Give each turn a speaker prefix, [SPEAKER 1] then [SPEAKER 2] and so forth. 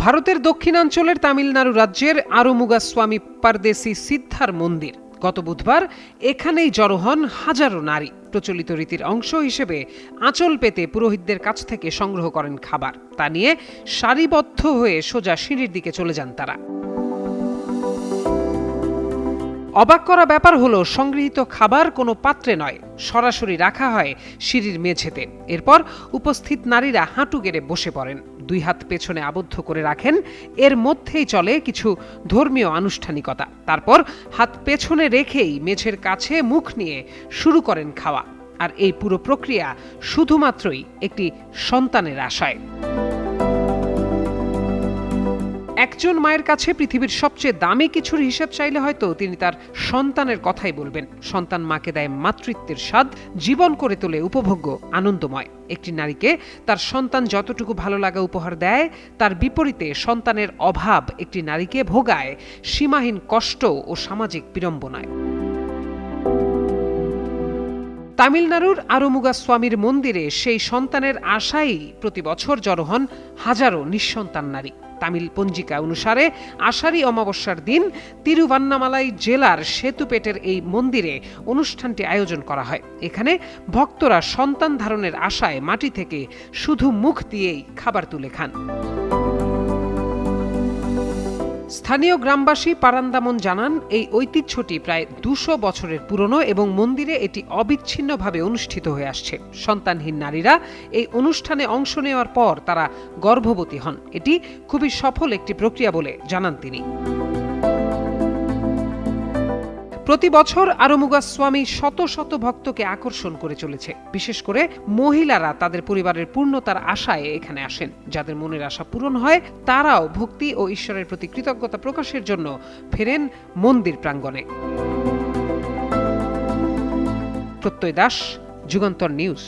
[SPEAKER 1] ভারতের দক্ষিণাঞ্চলের তামিলনাড়ু রাজ্যের আরুমুগাস্বামী পারদেশি সিদ্ধার মন্দির। গত বুধবার এখানেই জড়ো হন হাজারো নারী। প্রচলিত রীতির অংশ হিসেবে আঁচল পেতে পুরোহিতদের কাছ থেকে সংগ্রহ করেন খাবার। তা নিয়ে সারিবদ্ধ হয়ে সোজা সিঁড়ির দিকে চলে যান তারা। অবাক করা ব্যাপার হলো, সংগৃহীত খাবার কোনো পাত্রে নয়, সরাসরি রাখা হয় সিঁড়ির মেঝেতে। এরপর উপস্থিত নারীরা হাঁটু গেড়ে বসে পড়েন, দুই হাত পেছনে আবদ্ধ করে রাখেন। এর মধ্যেই চলে কিছু ধর্মীয় আনুষ্ঠানিকতা। তারপর হাত পেছনে রেখেই মেঝের কাছে মুখ নিয়ে শুরু করেন খাওয়া। আর এই পুরো প্রক্রিয়া শুধুমাত্রই একটি সন্তানের আশায়। একজন মায়ের কাছে পৃথিবীর সবচেয়ে দামি কিছুর হিসাব চাইলে হয়তো তিনি তার সন্তানের কথাই বলবেন। সন্তান মাকে দেয় মাতৃত্বের স্বাদ, জীবন করে তোলে উপভোগ্য, আনন্দময়। একটি নারীকে তার সন্তান যতটুকু ভালো লাগা উপহার দেয়, তার বিপরীতে সন্তানের অভাব একটি নারীকে ভোগায় সীমাহীন কষ্ট ও সামাজিক বিড়ম্বনায়। তামিলনাড়ুর আরুমুগাস্বামীর মন্দিরে সেই সন্তানের আশাই প্রতি বছর জড়ো হন হাজারো নিঃসন্তান নারী। তামিল পঞ্জিকা অনুসারে আষাঢ়ী অমাবস্যার দিন তিরুভান্নামালাই জেলার সেতুপেটের এই মন্দিরে অনুষ্ঠানটি আয়োজন করা হয়। এখানে ভক্তরা সন্তান ধারণের আশায় মাটি থেকে শুধু মুখ দিয়েই খাবার তুলে খান। স্থানীয় গ্রামবাসী পারান্দামন জানান, এই ঐতিহ্যটি প্রায় ২০০ বছরের পুরনো এবং মন্দিরে এটি অবিচ্ছিন্নভাবে অনুষ্ঠিত হয়ে আসছে। সন্তানহীন নারীরা এই অনুষ্ঠানে অংশ নেওয়ার পর তারা গর্ভবতী হন। এটি খুবই সফল একটি প্রক্রিয়া বলে জানান তিনি। প্রতি বছর আরুমুগাস্বামী শত শত ভক্তকে আকর্ষণ করে চলেছে। বিশেষ করে মহিলারা তাদের পরিবারের পূর্ণতার আশায় এখানে আসেন। যাদের মনের আশা পূরণ হয় তারাও ভক্তি ও ঈশ্বরের প্রতি কৃতজ্ঞতা প্রকাশের জন্য ফেরেন মন্দির প্রাঙ্গণে। প্রত্যয় দাস, যুগান্তর নিউজ।